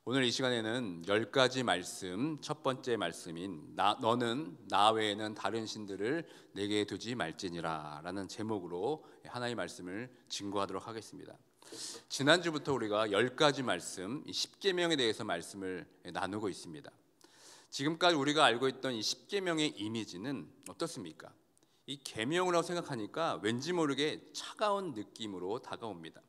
오늘 이 시간에는 10가지 말씀, 첫 번째 말씀인 너는 나 외에는 다른 신들을 내게 두지 말지니라 라는 제목으로 하나님의 말씀을 증거하도록 하겠습니다. 지난주부터 우리가 10가지 말씀, 이 십계명에 대해서 말씀을 나누고 있습니다. 지금까지 우리가 알고 있던 이 십계명의 이미지는 어떻습니까? 이 계명이라고 생각하니까 왠지 모르게 차가운 느낌으로 다가옵니다.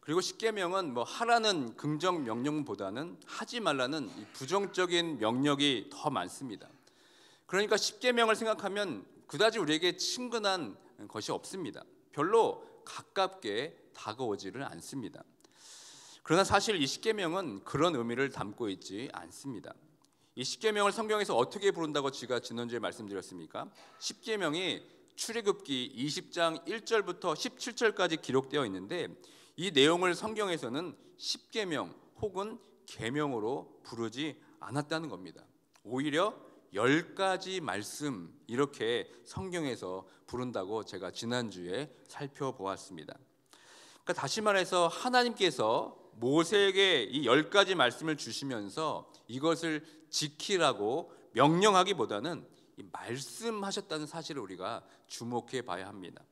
그리고 십계명은 하라는 긍정 명령보다는 하지 말라는 이 부정적인 명령이 더 많습니다. 그러니까 십계명을 생각하면 그다지 우리에게 친근한 것이 없습니다. 별로 가깝게 다가오지를 않습니다. 그러나 사실 이 십계명은 그런 의미를 담고 있지 않습니다. 이 십계명을 성경에서 어떻게 부른다고 제가 지난주에 말씀드렸습니까? 십계명이 출애굽기 20장 1절부터 17절까지 기록되어 있는데 이 내용을 성경에서는 십계명 혹은 계명으로 부르지 않았다는 겁니다. 오히려 10가지 말씀 이렇게 성경에서 부른다고 제가 지난주에 살펴보았습니다. 그러니까 다시 말해서 하나님께서 모세에게 이 10가지 말씀을 주시면서 이것을 지키라고 명령하기보다는 말씀하셨다는 사실을 우리가 주목해 봐야 합니다.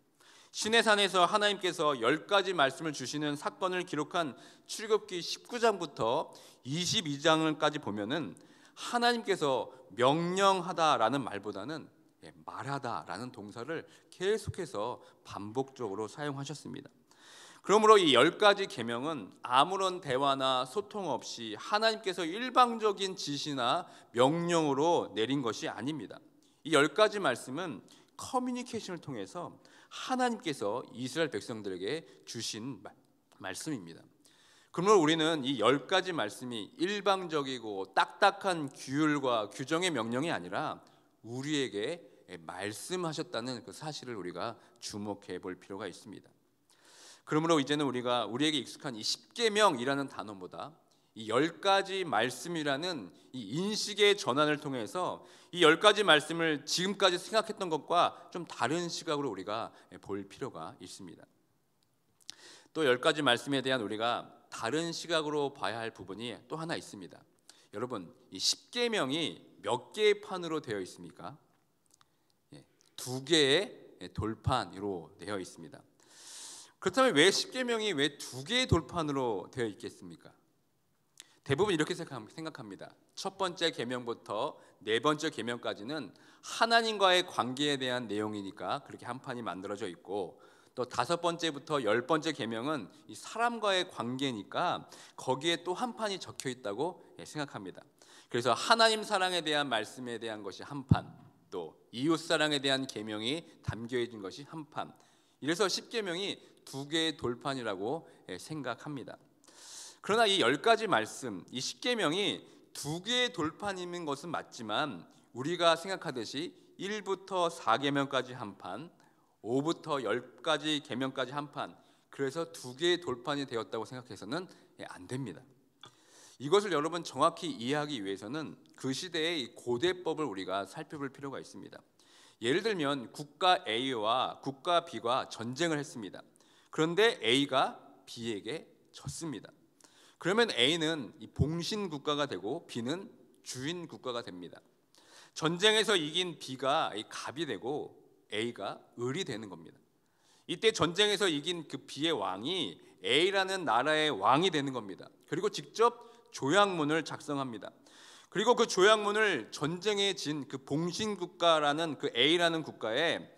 시내산에서 하나님께서 10가지 말씀을 주시는 사건을 기록한 출애굽기 19장부터 22장까지 보면은 하나님께서 명령하다라는 말보다는 말하다라는 동사를 계속해서 반복적으로 사용하셨습니다. 그러므로 이 10가지 계명은 아무런 대화나 소통 없이 하나님께서 일방적인 지시나 명령으로 내린 것이 아닙니다. 이 10가지 말씀은 커뮤니케이션을 통해서 하나님께서 이스라엘 백성들에게 주신 말씀입니다. 그러므로 우리는 이 10가지 말씀이 일방적이고 딱딱한 규율과 규정의 명령이 아니라 우리에게 말씀하셨다는 그 사실을 우리가 주목해 볼 필요가 있습니다. 그러므로 이제는 우리에게 익숙한 이 십계명이라는 단어보다 이 10가지 말씀이라는 이 인식의 전환을 통해서 이 10가지 말씀을 지금까지 생각했던 것과 좀 다른 시각으로 우리가 볼 필요가 있습니다. 또 10가지 말씀에 대한 우리가 다른 시각으로 봐야 할 부분이 또 하나 있습니다. 여러분, 이 십계명이 몇 개의 판으로 되어 있습니까? 2개의 돌판으로 되어 있습니다. 그렇다면 왜 십계명이 왜 2개의 돌판으로 되어 있겠습니까? 대부분 이렇게 생각합니다. 첫 번째 계명부터 네 번째 계명까지는 하나님과의 관계에 대한 내용이니까 그렇게 한 판이 만들어져 있고, 또 5번째부터 10번째 계명은 이 사람과의 관계니까 거기에 또 한 판이 적혀 있다고 생각합니다. 그래서 하나님 사랑에 대한 말씀에 대한 것이 한 판, 또 이웃 사랑에 대한 계명이 담겨 있는 것이 한 판. 이래서 십계명이 2개의 돌판이라고 생각합니다. 그러나 이 10가지 말씀, 이 십계명이 2개의 돌판인 것은 맞지만 우리가 생각하듯이 1부터 4계명까지 한 판, 5부터 10가지 계명까지 한 판, 그래서 2개의 돌판이 되었다고 생각해서는 안 됩니다. 이것을 여러분 정확히 이해하기 위해서는 그 시대의 고대법을 우리가 살펴볼 필요가 있습니다. 예를 들면 국가 A와 국가 B가 전쟁을 했습니다. 그런데 A가 B에게 졌습니다. 그러면 A는 이 봉신 국가가 되고 B는 주인 국가가 됩니다. 전쟁에서 이긴 B가 갑이 되고 A가 을이 되는 겁니다. 이때 전쟁에서 이긴 그 B의 왕이 A라는 나라의 왕이 되는 겁니다. 그리고 직접 조약문을 작성합니다. 그리고 그 조약문을 전쟁에 진 그 봉신 국가라는 그 A라는 국가에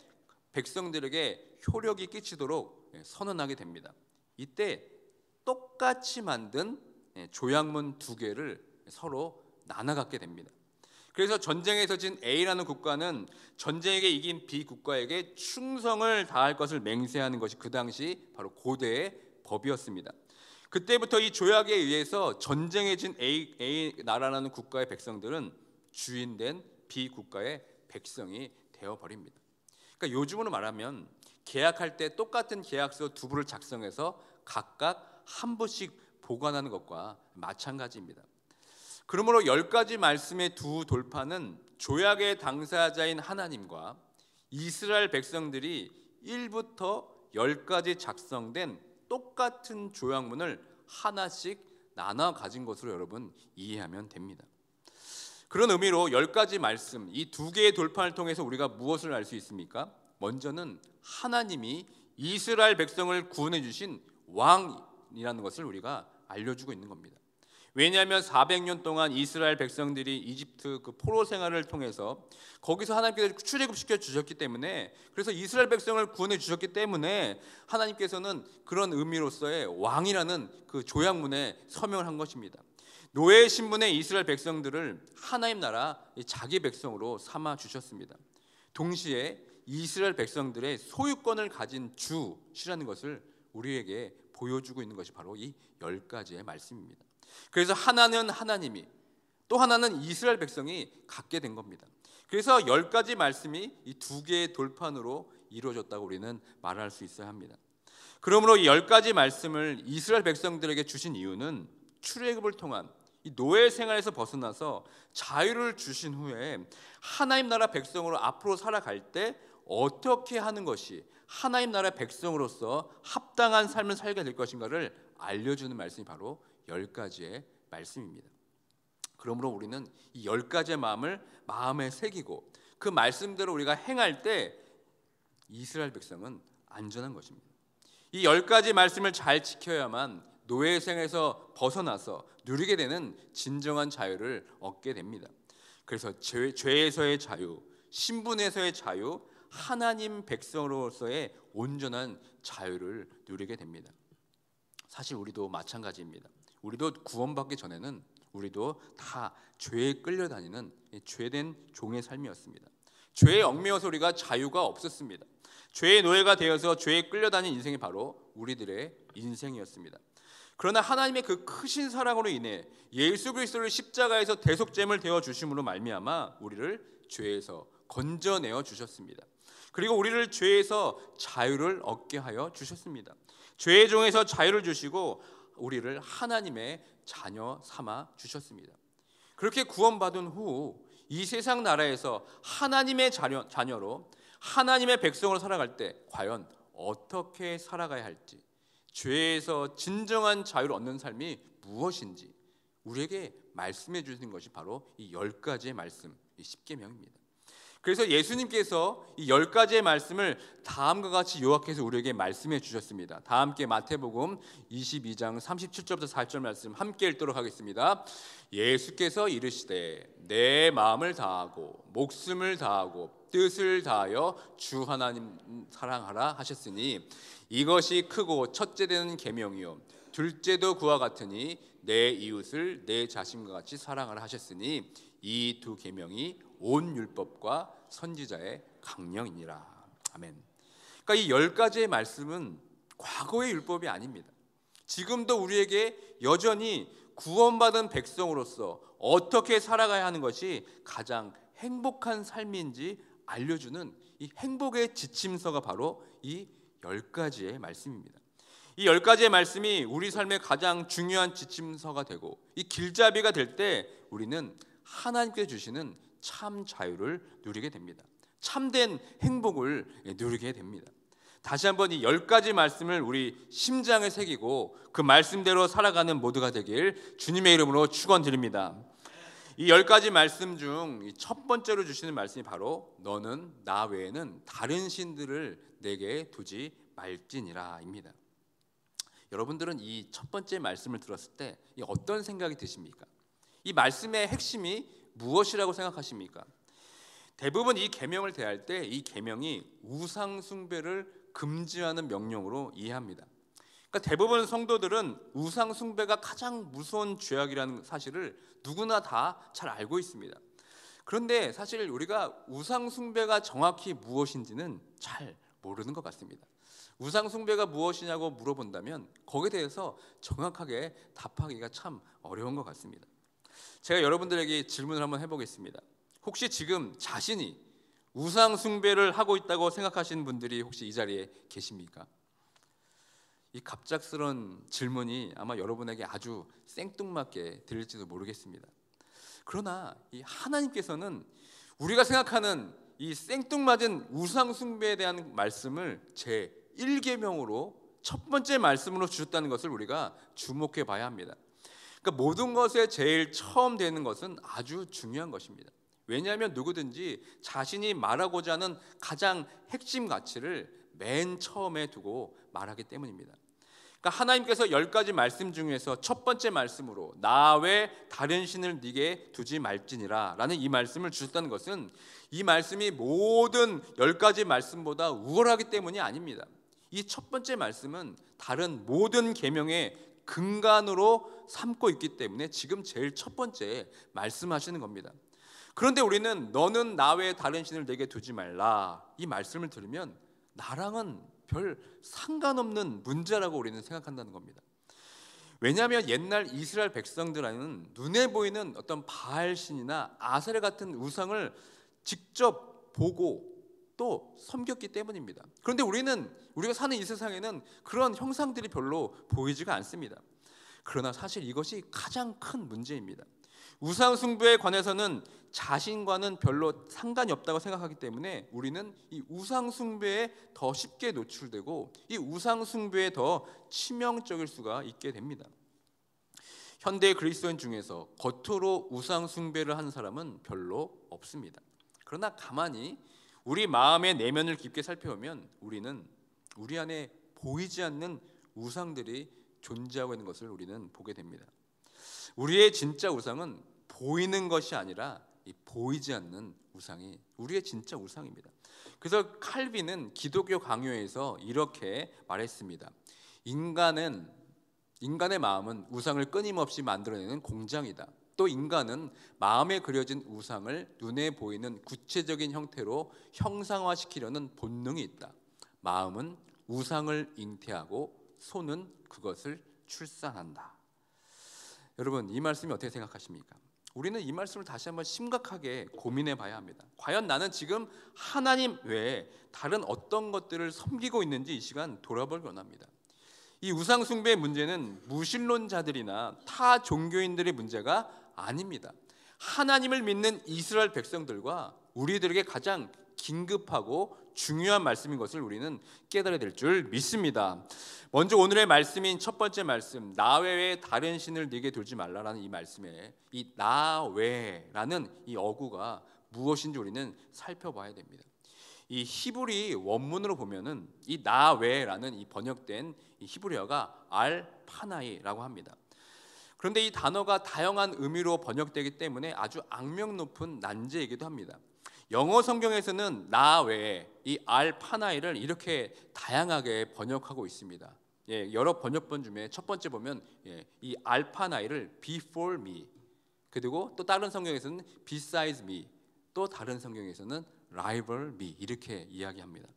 백성들에게 효력이 끼치도록 선언하게 됩니다. 이때 똑같이 만든 조약문 2개를 서로 나눠 갖게 됩니다. 그래서 전쟁에서 진 A라는 국가는 전쟁에 이긴 B 국가에게 충성을 다할 것을 맹세하는 것이 그 당시 바로 고대의 법이었습니다. 그때부터 이 조약에 의해서 전쟁에 진 A 나라라는 국가의 백성들은 주인된 B 국가의 백성이 되어버립니다. 그러니까 요즘으로 말하면 계약할 때 똑같은 계약서 2부를 작성해서 각각 한 부씩 보관하는 것과 마찬가지입니다. 그러므로 10가지 말씀의 2 돌판은 조약의 당사자인 하나님과 이스라엘 백성들이 1부터 10까지 작성된 똑같은 조약문을 하나씩 나눠 가진 것으로 여러분 이해하면 됩니다. 그런 의미로 10가지 말씀, 이 두 개의 돌판을 통해서 우리가 무엇을 알 수 있습니까? 먼저는 하나님이 이스라엘 백성을 구원해 주신 왕이라는 것을 우리가 알려주고 있는 겁니다. 왜냐하면 400년 동안 이스라엘 백성들이 이집트 그 포로 생활을 통해서 거기서 하나님께서 출애굽시켜 주셨기 때문에, 그래서 이스라엘 백성을 구원해 주셨기 때문에 하나님께서는 그런 의미로서의 왕이라는 그 조약문에 서명을 한 것입니다. 노예 신분의 이스라엘 백성들을 하나님 나라 자기 백성으로 삼아 주셨습니다. 동시에 이스라엘 백성들의 소유권을 가진 주시라는 것을 우리에게 보여주고 있는 것이 바로 이 10가지의 말씀입니다. 그래서 하나는 하나님이, 또 하나는 이스라엘 백성이 갖게 된 겁니다. 그래서 10가지 말씀이 이 두 개의 돌판으로 이루어졌다고 우리는 말할 수 있어야 합니다. 그러므로 이 10가지 말씀을 이스라엘 백성들에게 주신 이유는 출애굽을 통한 이 노예 생활에서 벗어나서 자유를 주신 후에 하나님 나라 백성으로 앞으로 살아갈 때 어떻게 하는 것이 하나님 나라 백성으로서 합당한 삶을 살게 될 것인가를 알려주는 말씀이 바로 10가지의 말씀입니다. 그러므로 우리는 이 10가지의 마음을 마음에 새기고 그 말씀대로 우리가 행할 때 이스라엘 백성은 안전한 것입니다. 이 10가지 말씀을 잘 지켜야만 노예 생에서 벗어나서 누리게 되는 진정한 자유를 얻게 됩니다. 그래서 죄에서의 자유, 신분에서의 자유, 하나님 백성으로서의 온전한 자유를 누리게 됩니다. 사실 우리도 마찬가지입니다. 우리도 구원받기 전에는 우리도 다 죄에 끌려다니는 죄된 종의 삶이었습니다. 죄에 얽매여서 우리가 자유가 없었습니다. 죄의 노예가 되어서 죄에 끌려다니는 인생이 바로 우리들의 인생이었습니다. 그러나 하나님의 그 크신 사랑으로 인해 예수 그리스도를 십자가에서 대속제물 되어 주심으로 말미암아 우리를 죄에서 건져내어 주셨습니다. 그리고 우리를 죄에서 자유를 얻게 하여 주셨습니다. 죄의 종에서 자유를 주시고 우리를 하나님의 자녀 삼아 주셨습니다. 그렇게 구원받은 후 이 세상 나라에서 하나님의 자녀로 하나님의 백성으로 살아갈 때 과연 어떻게 살아가야 할지, 죄에서 진정한 자유를 얻는 삶이 무엇인지 우리에게 말씀해 주신 것이 바로 이 10가지의 말씀, 이 십계명입니다. 그래서 예수님께서 이 10가지의 말씀을 다음과 같이 요약해서 우리에게 말씀해 주셨습니다. 다 함께 마태복음 22장 37절부터 40절 말씀 함께 읽도록 하겠습니다. 예수께서 이르시되 내 마음을 다하고 목숨을 다하고 뜻을 다하여 주 하나님 사랑하라 하셨으니 이것이 크고 첫째 되는 계명이요 둘째도 그와 같으니 내 이웃을 내 자신과 같이 사랑하라 하셨으니 이 두 계명이 온 율법과 선지자의 강령이니라. 아멘. 그러니까 이 10가지의 말씀은 과거의 율법이 아닙니다. 지금도 우리에게 여전히 구원받은 백성으로서 어떻게 살아가야 하는 것이 가장 행복한 삶인지 알려주는 이 행복의 지침서가 바로 이 10가지의 말씀입니다. 이 10가지의 말씀이 우리 삶의 가장 중요한 지침서가 되고 이 길잡이가 될 때 우리는 하나님께서 주시는 참 자유를 누리게 됩니다. 참된 행복을 누리게 됩니다. 다시 한번 이 10가지 말씀을 우리 심장에 새기고 그 말씀대로 살아가는 모두가 되길 주님의 이름으로 축원드립니다. 이 10가지 말씀 중 첫 번째로 주시는 말씀이 바로 너는 나 외에는 다른 신들을 내게 두지 말지니라 입니다. 여러분들은 이 첫 번째 말씀을 들었을 때 어떤 생각이 드십니까? 이 말씀의 핵심이 무엇이라고 생각하십니까? 대부분 이 계명을 대할 때 이 계명이 우상 숭배를 금지하는 명령으로 이해합니다. 그러니까 대부분 성도들은 우상 숭배가 가장 무서운 죄악이라는 사실을 누구나 다 잘 알고 있습니다. 그런데 사실 우리가 우상 숭배가 정확히 무엇인지는 잘 모르는 것 같습니다. 우상 숭배가 무엇이냐고 물어본다면 거기에 대해서 정확하게 답하기가 참 어려운 것 같습니다. 제가 여러분들에게 질문을 한번 해보겠습니다. 혹시 지금 자신이 우상 숭배를 하고 있다고 생각하시는 분들이 혹시 이 자리에 계십니까? 이 갑작스러운 질문이 아마 여러분에게 아주 생뚱맞게 들릴지도 모르겠습니다. 그러나 이 하나님께서는 우리가 생각하는 이 생뚱맞은 우상 숭배에 대한 말씀을 제 1계명으로 첫 번째 말씀으로 주셨다는 것을 우리가 주목해 봐야 합니다. 그러니까 모든 것에 제일 처음 되는 것은 아주 중요한 것입니다. 왜냐하면 누구든지 자신이 말하고자 하는 가장 핵심 가치를 맨 처음에 두고 말하기 때문입니다. 그러니까 하나님께서 10가지 말씀 중에서 첫 번째 말씀으로 나 외 다른 신을 네게 두지 말지니라 라는 이 말씀을 주셨다는 것은 이 말씀이 모든 10가지 말씀보다 우월하기 때문이 아닙니다. 이 첫 번째 말씀은 다른 모든 계명의 근간으로 삼고 있기 때문에 지금 제일 첫 번째 말씀하시는 겁니다. 그런데 우리는 너는 나 외에 다른 신을 내게 두지 말라 이 말씀을 들으면 나랑은 별 상관없는 문제라고 우리는 생각한다는 겁니다. 왜냐하면 옛날 이스라엘 백성들은 눈에 보이는 어떤 바알신이나 아세라 같은 우상을 직접 보고 또 섬겼기 때문입니다. 그런데 우리가 사는 이 세상에는 그런 형상들이 별로 보이지가 않습니다. 그러나 사실 이것이 가장 큰 문제입니다. 우상 숭배에 관해서는 자신과는 별로 상관이 없다고 생각하기 때문에 우리는 이 우상 숭배에 더 쉽게 노출되고 이 우상 숭배에 더 치명적일 수가 있게 됩니다. 현대 그리스도인 중에서 겉으로 우상 숭배를 하는 사람은 별로 없습니다. 그러나 가만히 우리 마음의 내면을 깊게 살펴보면 우리는 우리 안에 보이지 않는 우상들이 존재하고 있는 것을 우리는 보게 됩니다. 우리의 진짜 우상은 보이는 것이 아니라 이 보이지 않는 우상이 우리의 진짜 우상입니다. 그래서 칼빈은 기독교 강요에서 이렇게 말했습니다. 인간의 마음은 우상을 끊임없이 만들어내는 공장이다. 또 인간은 마음에 그려진 우상을 눈에 보이는 구체적인 형태로 형상화시키려는 본능이 있다. 마음은 우상을 잉태하고 손은 그것을 출산한다. 여러분, 이 말씀이 어떻게 생각하십니까? 우리는 이 말씀을 다시 한번 심각하게 고민해 봐야 합니다. 과연 나는 지금 하나님 외에 다른 어떤 것들을 섬기고 있는지 이 시간 돌아보기 원합니다. 이 우상 숭배의 문제는 무신론자들이나 타 종교인들의 문제가 아닙니다. 하나님을 믿는 이스라엘 백성들과 우리들에게 가장 긴급하고 중요한 말씀인 것을 우리는 깨달아야 될 줄 믿습니다. 먼저 오늘의 말씀인 첫 번째 말씀, 나 외에 다른 신을 네게 두지 말라라는 이 말씀에 이 나 외라는 이 어구가 무엇인지 우리는 살펴봐야 됩니다. 이 히브리 원문으로 보면은 이 나 외라는 이 번역된 이 히브리어가 알파나이라고 합니다. 그런데 이 단어가 다양한 의미로 번역되기 때문에 아주 악명 높은 난제이기도 합니다. 영어 성경에서는 나 외에 이 알파나이를 이렇게 다양하게 번역하고 있습니다. 여러 번역본 중에 첫 번째 보면 이 알파나이를 before me, 그리고 또 다른 성경에서는 besides me, 또 다른 성경에서는 rival me 이렇게 이야기합니다.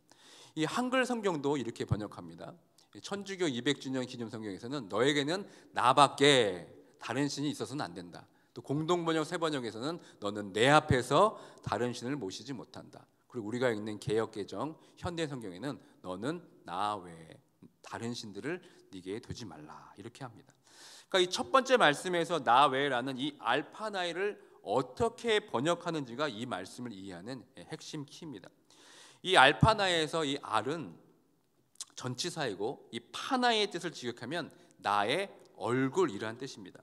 이 한글 성경도 이렇게 번역합니다. 천주교 200주년 기념 성경에서는 너에게는 나밖에 다른 신이 있어서는 안 된다. 또 공동번역 세번역에서는 너는 내 앞에서 다른 신을 모시지 못한다. 그리고 우리가 읽는 개역개정 현대 성경에는 너는 나 외에 다른 신들을 네게 두지 말라 이렇게 합니다. 그러니까 이 첫 번째 말씀에서 나 외라는 이 알파나이를 어떻게 번역하는지가 이 말씀을 이해하는 핵심 키입니다. 이 알파나이에서 이 알은 전치사이고 이 파나이의 뜻을 직역하면 나의 얼굴이라는 뜻입니다.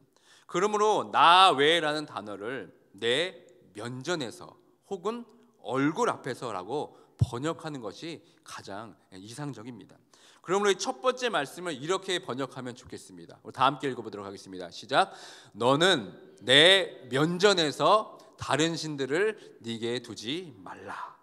그러므로 나 외라는 단어를 내 면전에서 혹은 얼굴 앞에서라고 번역하는 것이 가장 이상적입니다. 그러므로 이 첫 번째 말씀을 이렇게 번역하면 좋겠습니다. 우리 다 함께 읽어보도록 하겠습니다. 시작. 너는 내 면전에서 다른 신들을 네게 두지 말라.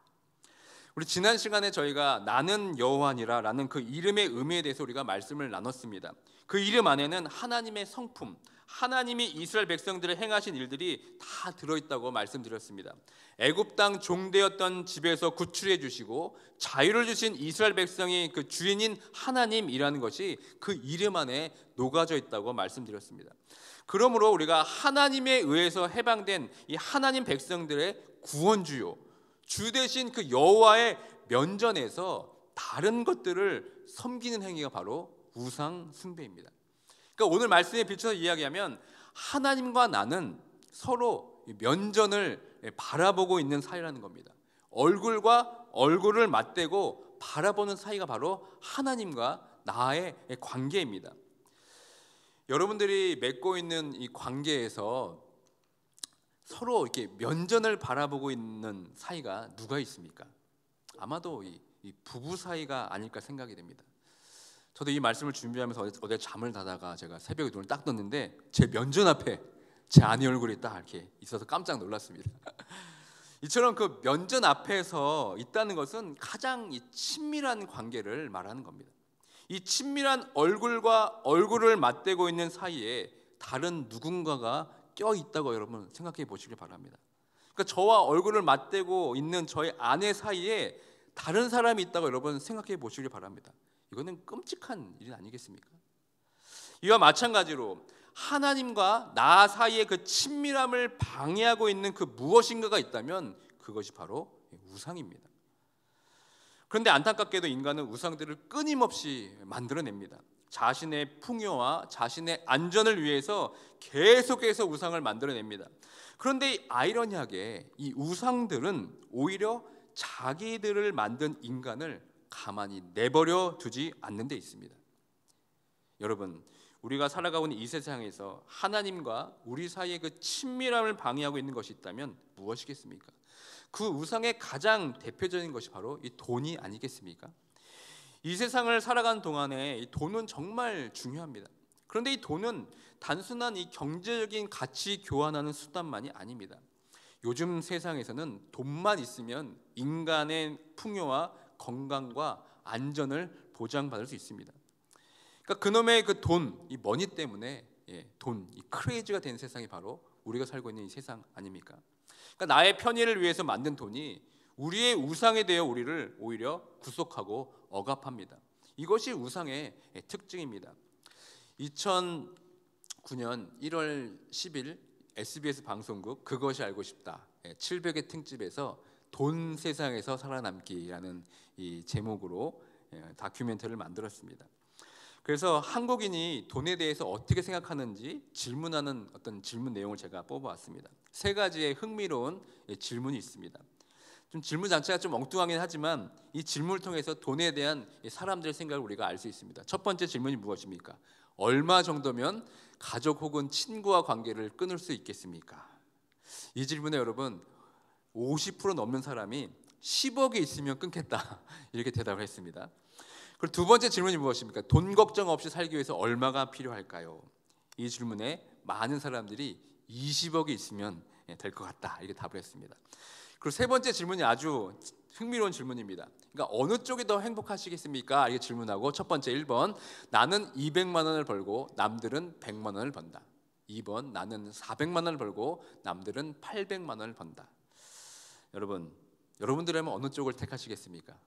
우리 지난 시간에 저희가 나는 여호와니라 라는 그 이름의 의미에 대해서 우리가 말씀을 나눴습니다. 그 이름 안에는 하나님의 성품, 하나님이 이스라엘 백성들을 행하신 일들이 다 들어있다고 말씀드렸습니다. 애굽 땅 종되었던 집에서 구출해 주시고 자유를 주신 이스라엘 백성이 그 주인인 하나님이라는 것이 그 이름 안에 녹아져 있다고 말씀드렸습니다. 그러므로 우리가 하나님에 의해서 해방된 이 하나님 백성들의 구원주요, 주 대신 그 여호와의 면전에서 다른 것들을 섬기는 행위가 바로 우상 숭배입니다. 그러니까 오늘 말씀에 비춰서 이야기하면 하나님과 나는 서로 면전을 바라보고 있는 사이라는 겁니다. 얼굴과 얼굴을 맞대고 바라보는 사이가 바로 하나님과 나의 관계입니다. 여러분들이 맺고 있는 이 관계에서 서로 이렇게 면전을 바라보고 있는 사이가 누가 있습니까? 아마도 이 부부 사이가 아닐까 생각이 됩니다. 저도 이 말씀을 준비하면서 어제 잠을 자다가 제가 새벽에 눈을 딱 떴는데 제 면전 앞에 제 아내 얼굴이 딱 이렇게 있어서 깜짝 놀랐습니다. 이처럼 그 면전 앞에서 있다는 것은 가장 이 친밀한 관계를 말하는 겁니다. 이 친밀한 얼굴과 얼굴을 맞대고 있는 사이에 다른 누군가가 껴 있다고 여러분 생각해 보시길 바랍니다. 그러니까 저와 얼굴을 맞대고 있는 저의 아내 사이에 다른 사람이 있다고 여러분 생각해 보시길 바랍니다. 이거는 끔찍한 일 아니겠습니까? 이와 마찬가지로 하나님과 나 사이의 그 친밀함을 방해하고 있는 그 무엇인가가 있다면 그것이 바로 우상입니다. 그런데 안타깝게도 인간은 우상들을 끊임없이 만들어냅니다. 자신의 풍요와 자신의 안전을 위해서 계속해서 우상을 만들어냅니다. 그런데 아이러니하게 이 우상들은 오히려 자기들을 만든 인간을 가만히 내버려 두지 않는 데 있습니다. 여러분, 우리가 살아가고 있는 이 세상에서 하나님과 우리 사이의 그 친밀함을 방해하고 있는 것이 있다면 무엇이겠습니까? 그 우상의 가장 대표적인 것이 바로 이 돈이 아니겠습니까? 이 세상을 살아가는 동안에 이 돈은 정말 중요합니다. 그런데 이 돈은 단순한 이 경제적인 가치 교환하는 수단만이 아닙니다. 요즘 세상에서는 돈만 있으면 인간의 풍요와 건강과 안전을 보장받을 수 있습니다. 그러니까 그놈의 그 돈, 이 머니 때문에 돈, 이 크레이지가 된 세상이 바로 우리가 살고 있는 이 세상 아닙니까? 그러니까 나의 편의를 위해서 만든 돈이 우리의 우상에 대해 우리를 오히려 구속하고 억압합니다. 이것이 우상의 특징입니다. 2009년 1월 10일 SBS 방송국 그것이 알고 싶다 700회 특집에서 돈 세상에서 살아남기라는 이 제목으로 다큐멘터리를 만들었습니다. 그래서 한국인이 돈에 대해서 어떻게 생각하는지 질문하는 어떤 질문 내용을 제가 뽑아왔습니다. 세 가지의 흥미로운 질문이 있습니다. 좀 질문 자체가 좀 엉뚱하긴 하지만 이 질문을 통해서 돈에 대한 사람들의 생각을 우리가 알 수 있습니다. 첫 번째 질문이 무엇입니까? 얼마 정도면 가족 혹은 친구와 관계를 끊을 수 있겠습니까? 이 질문에 여러분 50% 넘는 사람이 10억이 있으면 끊겠다 이렇게 대답을 했습니다. 그리고 두 번째 질문이 무엇입니까? 돈 걱정 없이 살기 위해서 얼마가 필요할까요? 이 질문에 많은 사람들이 20억이 있으면 될 것 같다 이렇게 답을 했습니다. 그리고 세 번째 질문이 아주 흥미로운 질문입니다. 그러니까 어느 쪽이 더 행복하시겠습니까? 이렇게 질문하고 첫 번째 1번 나는 200만 원을 벌고 남들은 100만 원을 번다. 2번 나는 400만 원을 벌고 남들은 800만 원을 번다. 여러분들이라면 어느 쪽을 택하시겠습니까?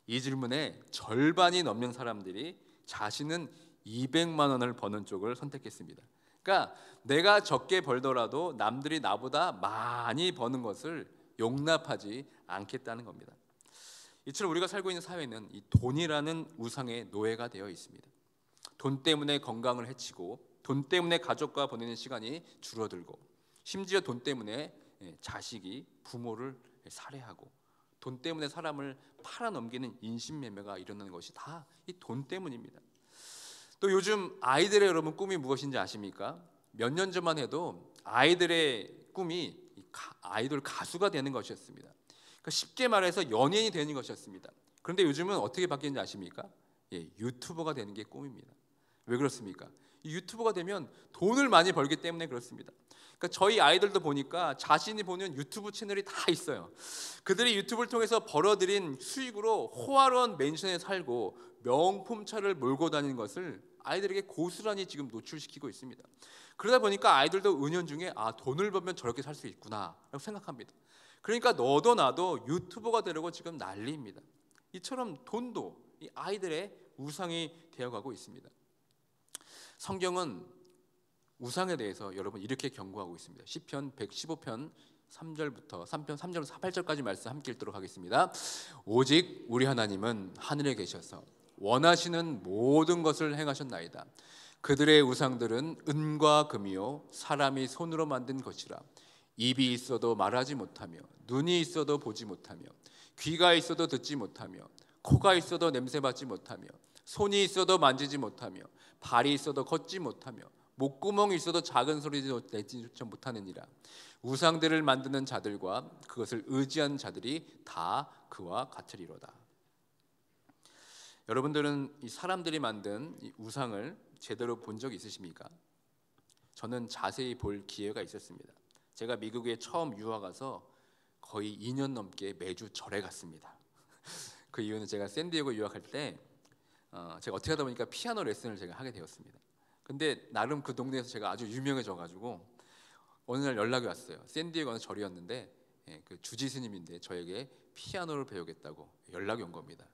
이 질문에 절반이 넘는 사람들이 자신은 200만 원을 버는 쪽을 선택했습니다. 그러니까 내가 적게 벌더라도 남들이 나보다 많이 버는 것을 용납하지 않겠다는 겁니다. 이처럼 우리가 살고 있는 사회는 이 돈이라는 우상의 노예가 되어 있습니다. 돈 때문에 건강을 해치고 돈 때문에 가족과 보내는 시간이 줄어들고 심지어 돈 때문에 자식이 부모를 살해하고 돈 때문에 사람을 팔아넘기는 인신매매가 일어나는 것이 다 이 돈 때문입니다. 또 요즘 아이들의 여러분 꿈이 무엇인지 아십니까? 몇 년 전만 해도 아이들의 꿈이 아이돌 가수가 되는 것이었습니다. 그러니까 쉽게 말해서 연예인이 되는 것이었습니다. 그런데 요즘은 어떻게 바뀌는지 아십니까? 유튜버가 되는 게 꿈입니다. 왜 그렇습니까? 이 유튜버가 되면 돈을 많이 벌기 때문에 그렇습니다. 그러니까 저희 아이들도 보니까 자신이 보는 유튜브 채널이 다 있어요. 그들이 유튜브를 통해서 벌어들인 수익으로 호화로운 맨션에 살고 명품 차를 몰고 다니는 것을 아이들에게 고스란히 지금 노출시키고 있습니다. 그러다 보니까 아이들도 은연중에 돈을 벌면 저렇게 살 수 있구나 라고 생각합니다. 그러니까 너도 나도 유튜버가 되려고 지금 난리입니다. 이처럼 돈도 이 아이들의 우상이 되어가고 있습니다. 성경은 우상에 대해서 여러분 이렇게 경고하고 있습니다. 시편 115편 3절부터 3절 8절까지 말씀 함께 읽도록 하겠습니다. 오직 우리 하나님은 하늘에 계셔서 원하시는 모든 것을 행하셨나이다. 그들의 우상들은 은과 금이요 사람이 손으로 만든 것이라. 입이 있어도 말하지 못하며 눈이 있어도 보지 못하며 귀가 있어도 듣지 못하며 코가 있어도 냄새 맡지 못하며 손이 있어도 만지지 못하며 발이 있어도 걷지 못하며 목구멍이 있어도 작은 소리도 내지 못하느니라. 우상들을 만드는 자들과 그것을 의지하는 자들이 다 그와 같으리로다. 여러분들은 이 사람들이 만든 이 우상을 제대로 본 적 있으십니까? 저는 자세히 볼 기회가 있었습니다. 제가 미국에 처음 유학 가서 거의 2년 넘게 매주 절에 갔습니다. 그 이유는 제가 샌디에고 유학할 때 제가 어떻게 하다 보니까 피아노 레슨을 제가 하게 되었습니다. 근데 나름 그 동네에서 제가 아주 유명해져 가지고 어느 날 연락이 왔어요. 샌디에고는 절이었는데 그 주지 스님인데 저에게 피아노를 배우겠다고 연락이 온 겁니다.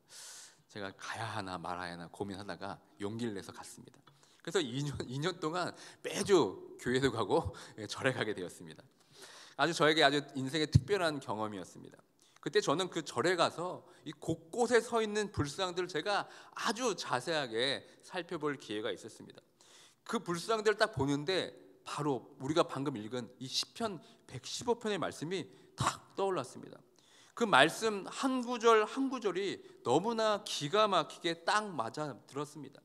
제가 가야 하나 말아야 하나 고민하다가 용기를 내서 갔습니다. 그래서 2년 동안 매주 교회도 가고 절에 가게 되었습니다. 저에게 아주 인생의 특별한 경험이었습니다. 그때 저는 그 절에 가서 이 곳곳에 서 있는 불상들을 제가 아주 자세하게 살펴볼 기회가 있었습니다. 그 불상들을 딱 보는데 바로 우리가 방금 읽은 이 시편 115편의 말씀이 탁 떠올랐습니다. 그 말씀 한 구절 한 구절이 너무나 기가 막히게 딱 맞아 들었습니다.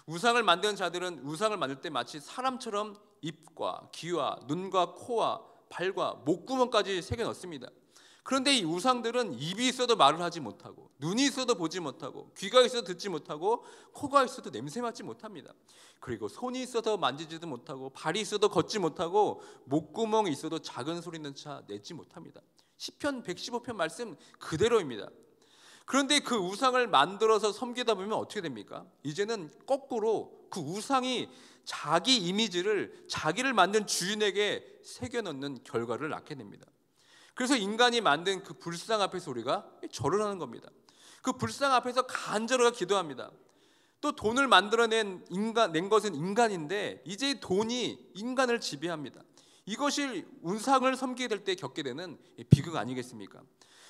우상을 만드는 자들은 우상을 만들 때 마치 사람처럼 입과 귀와 눈과 코와 발과 목구멍까지 새겨 넣습니다. 그런데 이 우상들은 입이 있어도 말을 하지 못하고 눈이 있어도 보지 못하고 귀가 있어도 듣지 못하고 코가 있어도 냄새 맡지 못합니다. 그리고 손이 있어도 만지지도 못하고 발이 있어도 걷지 못하고 목구멍이 있어도 작은 소리는 차 내지 못합니다. 시편 115편 말씀 그대로입니다. 그런데 그 우상을 만들어서 섬기다 보면 어떻게 됩니까? 이제는 거꾸로 그 우상이 자기 이미지를 자기를 만든 주인에게 새겨넣는 결과를 낳게 됩니다. 그래서 인간이 만든 그 불상 앞에서 우리가 절을 하는 겁니다. 그 불상 앞에서 간절하게 기도합니다. 또 돈을 만들어낸 낸 것은 인간인데 이제 돈이 인간을 지배합니다. 이것이 우상을 섬기게 될 때 겪게 되는 비극 아니겠습니까?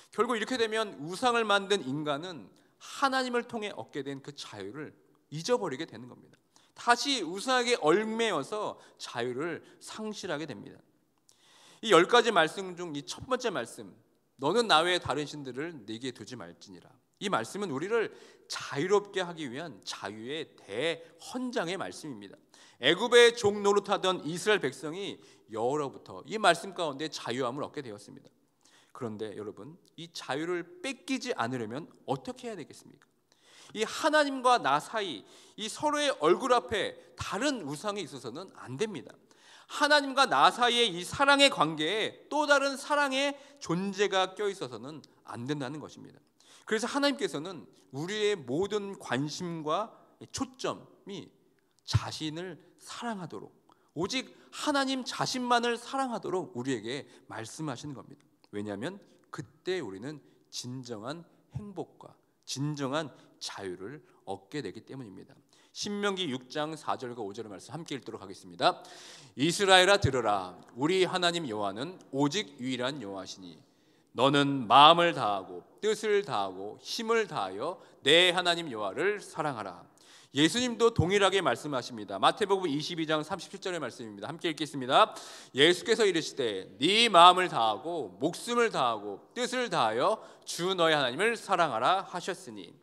결국 이렇게 되면 우상을 만든 인간은 하나님을 통해 얻게 된 그 자유를 잊어버리게 되는 겁니다. 다시 우상에게 얽매여서 자유를 상실하게 됩니다. 이 10가지 말씀 중 이 첫 번째 말씀, 너는 나 외에 다른 신들을 네게 두지 말지니라. 이 말씀은 우리를 자유롭게 하기 위한 자유의 대헌장의 말씀입니다. 애굽의 종 노릇하던 이스라엘 백성이 여호로부터 이 말씀 가운데 자유함을 얻게 되었습니다. 그런데 여러분, 이 자유를 뺏기지 않으려면 어떻게 해야 되겠습니까? 이 하나님과 나 사이, 이 서로의 얼굴 앞에 다른 우상이 있어서는 안 됩니다. 하나님과 나 사이의 이 사랑의 관계에 또 다른 사랑의 존재가 껴있어서는 안 된다는 것입니다. 그래서 하나님께서는 우리의 모든 관심과 초점이 자신을 사랑하도록, 오직 하나님 자신만을 사랑하도록 우리에게 말씀하시는 겁니다. 왜냐하면 그때 우리는 진정한 행복과 진정한 자유를 얻게 되기 때문입니다. 신명기 6장 4절과 5절의 말씀 함께 읽도록 하겠습니다. 이스라엘아 들으라, 우리 하나님 여호와는 오직 유일한 여호와시니 너는 마음을 다하고 뜻을 다하고 힘을 다하여 내 하나님 여호와를 사랑하라. 예수님도 동일하게 말씀하십니다. 마태복음 22장 37절의 말씀입니다. 함께 읽겠습니다. 예수께서 이르시되 네 마음을 다하고 목숨을 다하고 뜻을 다하여 주 너의 하나님을 사랑하라 하셨으니,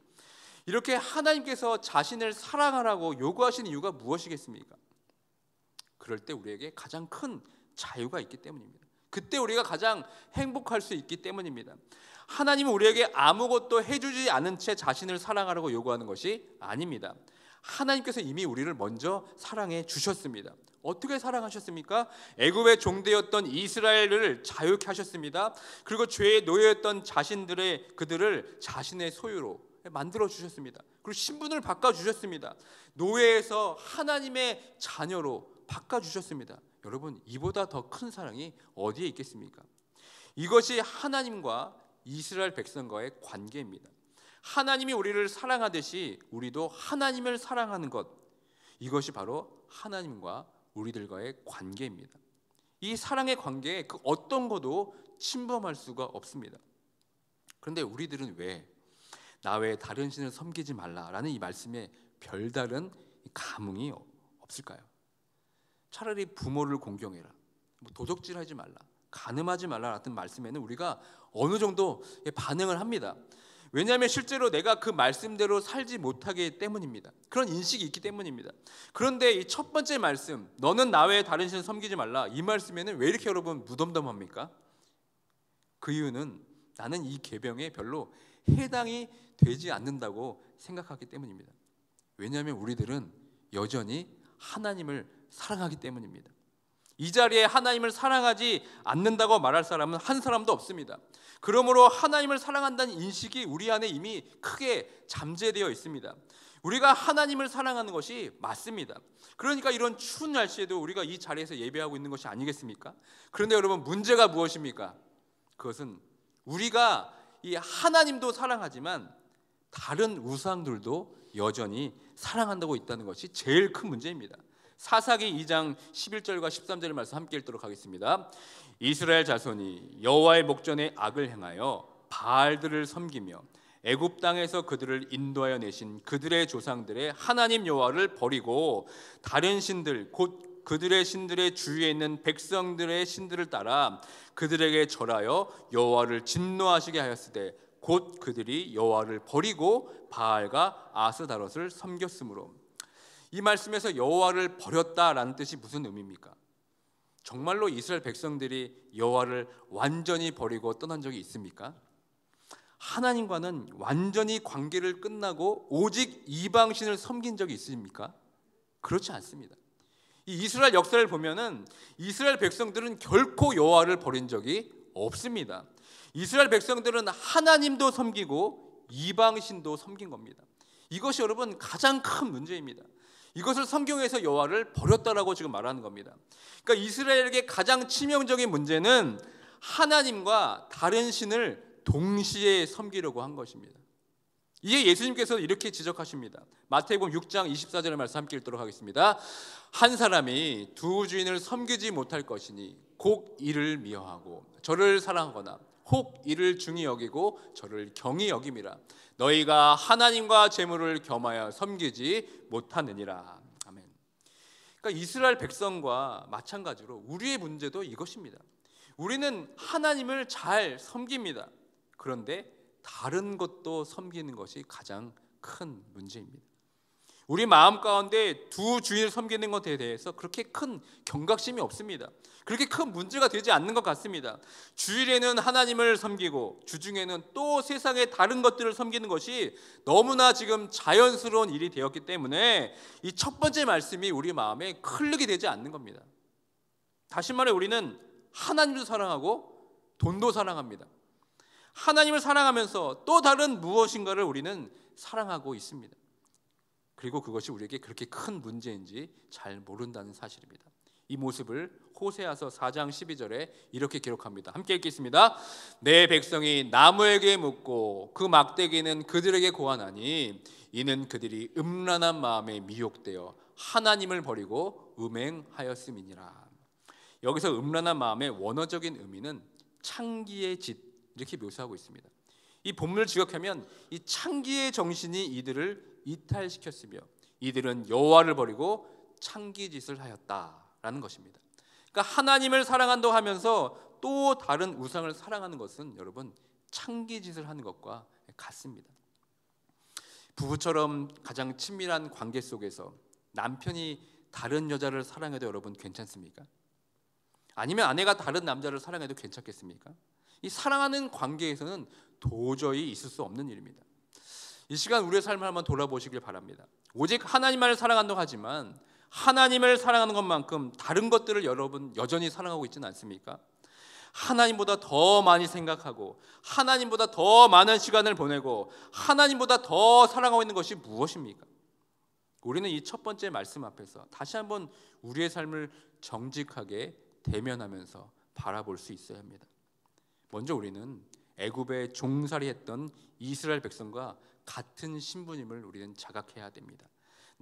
이렇게 하나님께서 자신을 사랑하라고 요구하시는 이유가 무엇이겠습니까? 그럴 때 우리에게 가장 큰 자유가 있기 때문입니다. 그때 우리가 가장 행복할 수 있기 때문입니다. 하나님은 우리에게 아무것도 해주지 않은 채 자신을 사랑하라고 요구하는 것이 아닙니다. 하나님께서 이미 우리를 먼저 사랑해 주셨습니다. 어떻게 사랑하셨습니까? 애굽의 종되었던 이스라엘을 자유케 하셨습니다. 그리고 죄의 노예였던 그들을 자신의 소유로 만들어 주셨습니다. 그리고 신분을 바꿔 주셨습니다. 노예에서 하나님의 자녀로 바꿔 주셨습니다. 여러분, 이보다 더 큰 사랑이 어디에 있겠습니까? 이것이 하나님과 이스라엘 백성과의 관계입니다. 하나님이 우리를 사랑하듯이 우리도 하나님을 사랑하는 것, 이것이 바로 하나님과 우리들과의 관계입니다. 이 사랑의 관계에 그 어떤 것도 침범할 수가 없습니다. 그런데 우리들은 왜 나 외에 다른 신을 섬기지 말라라는 이 말씀에 별다른 감흥이 없을까요? 차라리 부모를 공경해라, 도적질하지 말라, 간음하지 말라 같은 말씀에는 우리가 어느 정도 반응을 합니다. 왜냐하면 실제로 내가 그 말씀대로 살지 못하기 때문입니다. 그런 인식이 있기 때문입니다. 그런데 이 첫 번째 말씀, 너는 나 외에 다른 신을 섬기지 말라, 이 말씀에는 왜 이렇게 여러분 무덤덤합니까? 그 이유는 나는 이 계명에 별로 해당이 되지 않는다고 생각하기 때문입니다. 왜냐하면 우리들은 여전히 하나님을 사랑하기 때문입니다. 이 자리에 하나님을 사랑하지 않는다고 말할 사람은 한 사람도 없습니다. 그러므로 하나님을 사랑한다는 인식이 우리 안에 이미 크게 잠재되어 있습니다. 우리가 하나님을 사랑하는 것이 맞습니다. 그러니까 이런 추운 날씨에도 우리가 이 자리에서 예배하고 있는 것이 아니겠습니까? 그런데 여러분, 문제가 무엇입니까? 그것은 우리가 이 하나님도 사랑하지만 다른 우상들도 여전히 사랑한다고 있다는 것이 제일 큰 문제입니다. 사사기 2장 11절과 13절의 말씀 함께 읽도록 하겠습니다. 이스라엘 자손이 여호와의 목전에 악을 행하여 바알들을 섬기며 애굽 땅에서 그들을 인도하여 내신 그들의 조상들의 하나님 여호와를 버리고 다른 신들 곧 그들의 신들의 주위에 있는 백성들의 신들을 따라 그들에게 절하여 여호와를 진노하시게 하였으되 곧 그들이 여호와를 버리고 바알과 아스다롯을 섬겼으므로. 이 말씀에서 여호와를 버렸다라는 뜻이 무슨 의미입니까? 정말로 이스라엘 백성들이 여호와를 완전히 버리고 떠난 적이 있습니까? 하나님과는 완전히 관계를 끝나고 오직 이방신을 섬긴 적이 있습니까? 그렇지 않습니다. 이 이스라엘 역사를 보면은 이스라엘 백성들은 결코 여호와를 버린 적이 없습니다. 이스라엘 백성들은 하나님도 섬기고 이방신도 섬긴 겁니다. 이것이 여러분 가장 큰 문제입니다. 이것을 성경에서 여호와를 버렸다라고 지금 말하는 겁니다. 그러니까 이스라엘에게 가장 치명적인 문제는 하나님과 다른 신을 동시에 섬기려고 한 것입니다. 이에 예수님께서 이렇게 지적하십니다. 마태복음 6장 24절의 말씀 함께 읽도록 하겠습니다. 한 사람이 두 주인을 섬기지 못할 것이니 혹 이를 미워하고 저를 사랑하거나 혹 이를 중히 여기고 저를 경히 여김이라. 너희가 하나님과 재물을 겸하여 섬기지 못하느니라. 아멘. 그러니까 이스라엘 백성과 마찬가지로 우리의 문제도 이것입니다. 우리는 하나님을 잘 섬깁니다. 그런데 다른 것도 섬기는 것이 가장 큰 문제입니다. 우리 마음 가운데 두 주인을 섬기는 것에 대해서 그렇게 큰 경각심이 없습니다. 그렇게 큰 문제가 되지 않는 것 같습니다. 주일에는 하나님을 섬기고 주중에는 또 세상의 다른 것들을 섬기는 것이 너무나 지금 자연스러운 일이 되었기 때문에 이 첫 번째 말씀이 우리 마음에 클릭이 되지 않는 겁니다. 다시 말해 우리는 하나님도 사랑하고 돈도 사랑합니다. 하나님을 사랑하면서 또 다른 무엇인가를 우리는 사랑하고 있습니다. 그리고 그것이 우리에게 그렇게 큰 문제인지 잘 모른다는 사실입니다. 이 모습을 호세아서 4장 12절에 이렇게 기록합니다. 함께 읽겠습니다. 내 백성이 나무에게 묻고 그 막대기는 그들에게 고하나니 이는 그들이 음란한 마음에 미혹되어 하나님을 버리고 음행하였음이니라. 여기서 음란한 마음의 원어적인 의미는 창기의 짓, 이렇게 묘사하고 있습니다. 이 본문을 지적하면 이 창기의 정신이 이들을 이탈시켰으며 이들은 여호와를 버리고 창기짓을 하였다라는 것입니다. 그러니까 하나님을 사랑한다고 하면서 또 다른 우상을 사랑하는 것은 여러분 창기짓을 하는 것과 같습니다. 부부처럼 가장 친밀한 관계 속에서 남편이 다른 여자를 사랑해도 여러분 괜찮습니까? 아니면 아내가 다른 남자를 사랑해도 괜찮겠습니까? 이 사랑하는 관계에서는 도저히 있을 수 없는 일입니다. 이 시간 우리의 삶을 한번 돌아보시길 바랍니다. 오직 하나님만을 사랑한다고 하지만 하나님을 사랑하는 것만큼 다른 것들을 여러분 여전히 사랑하고 있지는 않습니까? 하나님보다 더 많이 생각하고 하나님보다 더 많은 시간을 보내고 하나님보다 더 사랑하고 있는 것이 무엇입니까? 우리는 이 첫 번째 말씀 앞에서 다시 한번 우리의 삶을 정직하게 대면하면서 바라볼 수 있어야 합니다. 먼저 우리는 애굽에 종살이했던 이스라엘 백성과 같은 신분임을 우리는 자각해야 됩니다.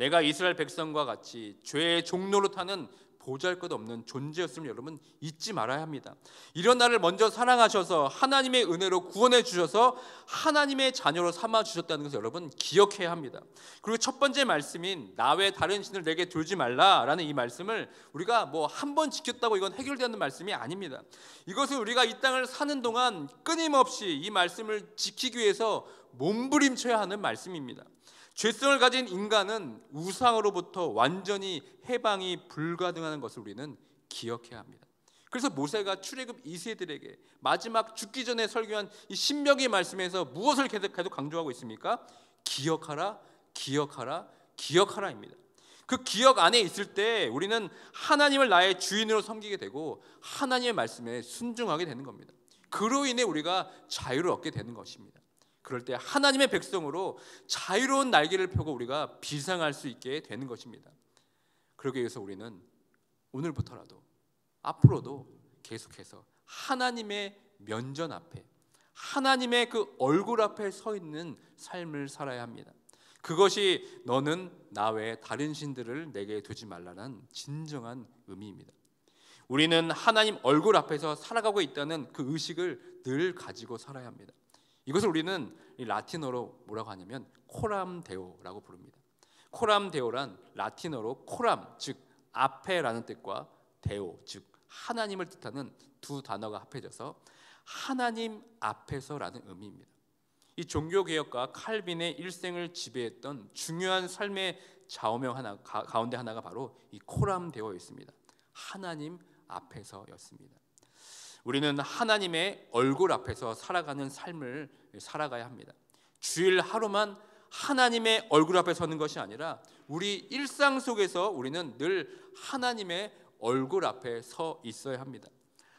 내가 이스라엘 백성과 같이 죄의 종로로 타는 보잘것없는 존재였음을 여러분 잊지 말아야 합니다. 이런 나를 먼저 사랑하셔서 하나님의 은혜로 구원해 주셔서 하나님의 자녀로 삼아 주셨다는 것을 여러분 기억해야 합니다. 그리고 첫 번째 말씀인 나 외 다른 신을 내게 두지 말라라는 이 말씀을 우리가 뭐 한 번 지켰다고 이건 해결되는 말씀이 아닙니다. 이것은 우리가 이 땅을 사는 동안 끊임없이 이 말씀을 지키기 위해서 몸부림쳐야 하는 말씀입니다. 죄성을 가진 인간은 우상으로부터 완전히 해방이 불가능한 것을 우리는 기억해야 합니다. 그래서 모세가 출애굽 2세들에게 마지막 죽기 전에 설교한 이 신명기 말씀에서 무엇을 계속 강조하고 있습니까? 기억하라, 기억하라, 기억하라입니다. 그 기억 안에 있을 때 우리는 하나님을 나의 주인으로 섬기게 되고 하나님의 말씀에 순종하게 되는 겁니다. 그로 인해 우리가 자유를 얻게 되는 것입니다. 그럴 때 하나님의 백성으로 자유로운 날개를 펴고 우리가 비상할 수 있게 되는 것입니다. 그러기 위해서 우리는 오늘부터라도 앞으로도 계속해서 하나님의 면전 앞에 하나님의 그 얼굴 앞에 서 있는 삶을 살아야 합니다. 그것이 너는 나 외에 다른 신들을 내게 두지 말라는 진정한 의미입니다. 우리는 하나님 얼굴 앞에서 살아가고 있다는 그 의식을 늘 가지고 살아야 합니다. 이것을 우리는 라틴어로 뭐라고 하냐면 코람데오라고 부릅니다. 코람데오란 라틴어로 코람 즉 앞에라는 뜻과 데오 즉 하나님을 뜻하는 두 단어가 합해져서 하나님 앞에서라는 의미입니다. 이 종교개혁가 칼빈의 일생을 지배했던 중요한 삶의 좌우명 가운데 하나가 바로 이 코람데오였습니다. 하나님 앞에서였습니다. 우리는 하나님의 얼굴 앞에서 살아가는 삶을 살아가야 합니다. 주일 하루만 하나님의 얼굴 앞에 서는 것이 아니라 우리 일상 속에서 우리는 늘 하나님의 얼굴 앞에 서 있어야 합니다.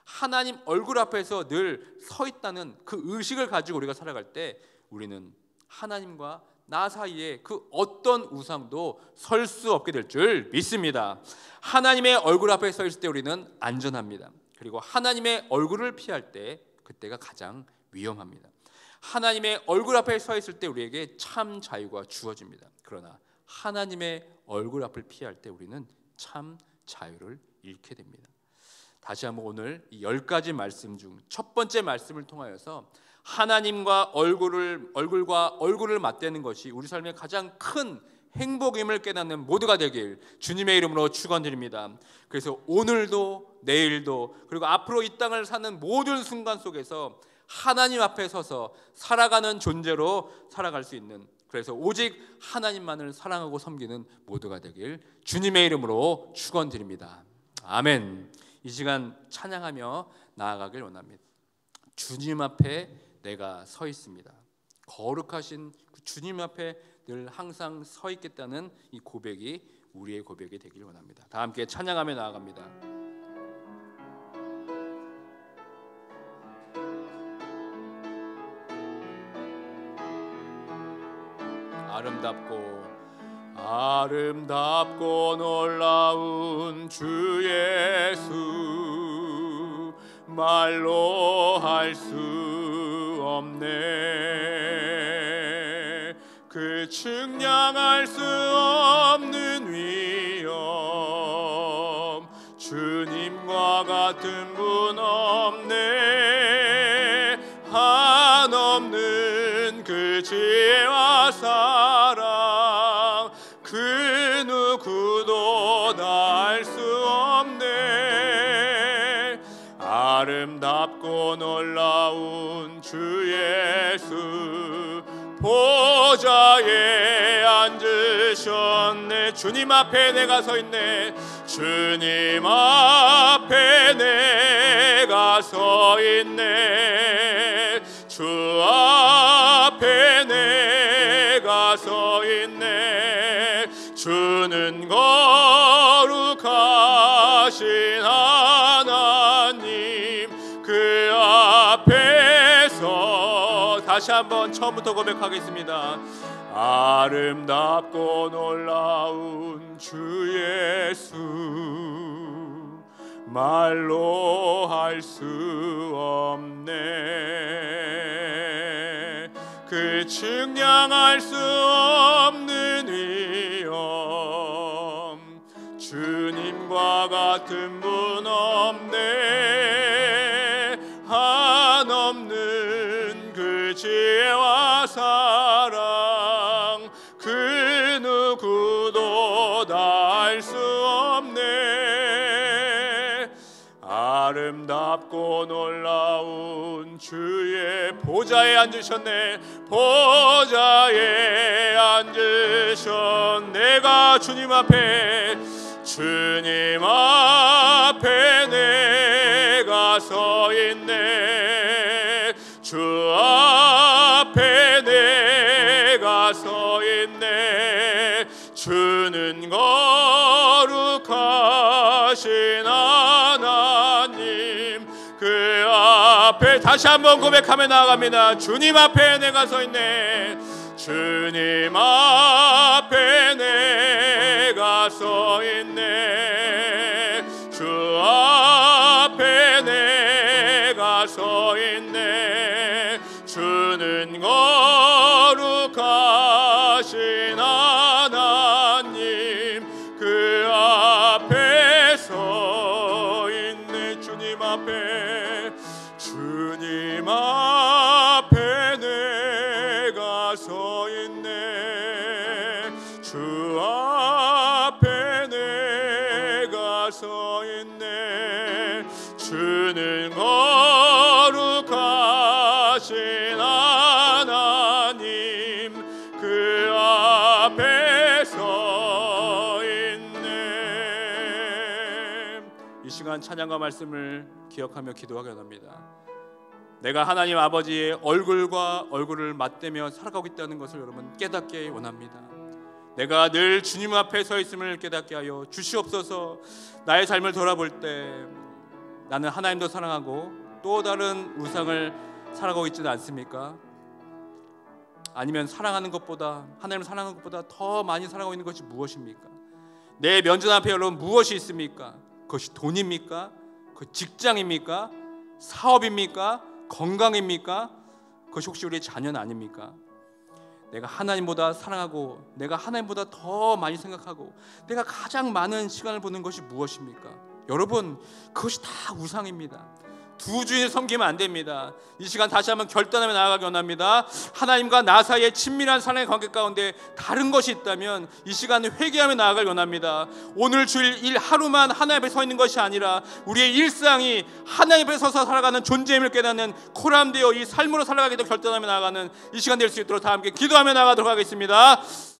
하나님 얼굴 앞에서 늘 서 있다는 그 의식을 가지고 우리가 살아갈 때 우리는 하나님과 나 사이에 그 어떤 우상도 설 수 없게 될 줄 믿습니다. 하나님의 얼굴 앞에 서 있을 때 우리는 안전합니다. 그리고 하나님의 얼굴을 피할 때 그때가 가장 위험합니다. 하나님의 얼굴 앞에 서 있을 때 우리에게 참 자유가 주어집니다. 그러나 하나님의 얼굴 앞을 피할 때 우리는 참 자유를 잃게 됩니다. 다시 한번 오늘 이 10가지 말씀 중 첫 번째 말씀을 통하여서 하나님과 얼굴과 얼굴을 맞대는 것이 우리 삶의 가장 큰 행복임을 깨닫는 모두가 되길 주님의 이름으로 축원드립니다. 그래서 오늘도 내일도 그리고 앞으로 이 땅을 사는 모든 순간 속에서 하나님 앞에 서서 살아가는 존재로 살아갈 수 있는, 그래서 오직 하나님만을 사랑하고 섬기는 모두가 되길 주님의 이름으로 축원드립니다. 아멘. 이 시간 찬양하며 나아가길 원합니다. 주님 앞에 내가 서 있습니다. 거룩하신 주님 앞에 늘 항상 서 있겠다는 이 고백이 우리의 고백이 되길 원합니다. 다 함께 찬양하며 나아갑니다. 아름답고 놀라운 주 예수 말로 할 수 없네. 그 측량할 수 없는 위엄 주님과 같은 분 없네. 한없는 그 지혜와 사랑 그 누구도 다 알 수 없네. 아름답고 놀라운 주 예수 보좌에 앉으셨네. 주님 앞에 내가 서 있네. 주님 앞에 내가 서 있네. 주 앞에 내가 서 있네. 주는 거룩하신 하나님 그 앞에서 다시 한번 처음부터 고백하겠습니다. 아름답고 놀라운 주 예수 말로 할 수 없네. 그 측량할 수 없는 위엄 같은 분 없네. 한없는 그 지혜와 사랑 그 누구도 다 알 수 없네. 아름답고 놀라운 주의 보좌에 앉으셨네. 보좌에 앉으셨네. 내가 주님 앞에 내가 서 있네. 주 앞에 내가 서 있네. 주는 거룩하신 하나님 그 앞에 다시 한번 고백하며 나아갑니다. 주님 앞에 내가 서 있네. 주님 앞에 내가 서 있네. 주 앞에 내가 서 있네. 주는 거룩하신 하나님 그 앞에 서 있네. 주님 앞에 내가 서 있네. 주 앞에 내가 서 있네. 주는 거룩하신 하나님 그 앞에 서 있네. 이 시간 찬양과 말씀을 기억하며 기도하게 합니다. 내가 하나님 아버지의 얼굴과 얼굴을 맞대며 살아가고 있다는 것을 여러분 깨닫게 원합니다. 내가 늘 주님 앞에 서 있음을 깨닫게 하여 주시옵소서. 나의 삶을 돌아볼 때 나는 하나님도 사랑하고 또 다른 우상을 살아가고 있지는 않습니까? 아니면 사랑하는 것보다, 하나님을 사랑하는 것보다 더 많이 살아가고 있는 것이 무엇입니까? 내 면전 앞에 여러분 무엇이 있습니까? 그것이 돈입니까? 그 직장입니까? 사업입니까? 건강입니까? 그것이 혹시 우리의 자녀는 아닙니까? 내가 하나님보다 사랑하고 내가 하나님보다 더 많이 생각하고 내가 가장 많은 시간을 보는 것이 무엇입니까? 여러분, 그것이 다 우상입니다. 두 주인을 섬기면 안 됩니다. 이 시간 다시 한번 결단하며 나아가기 원합니다. 하나님과 나 사이의 친밀한 사랑의 관계 가운데 다른 것이 있다면 이 시간을 회개하며 나아가기 원합니다. 오늘 주일 일 하루만 하나님 앞에 서 있는 것이 아니라 우리의 일상이 하나님 앞에 서서 살아가는 존재임을 깨닫는 코람되어 이 삶으로 살아가기도 결단하며 나아가는 이 시간 될 수 있도록 다 함께 기도하며 나아가도록 하겠습니다.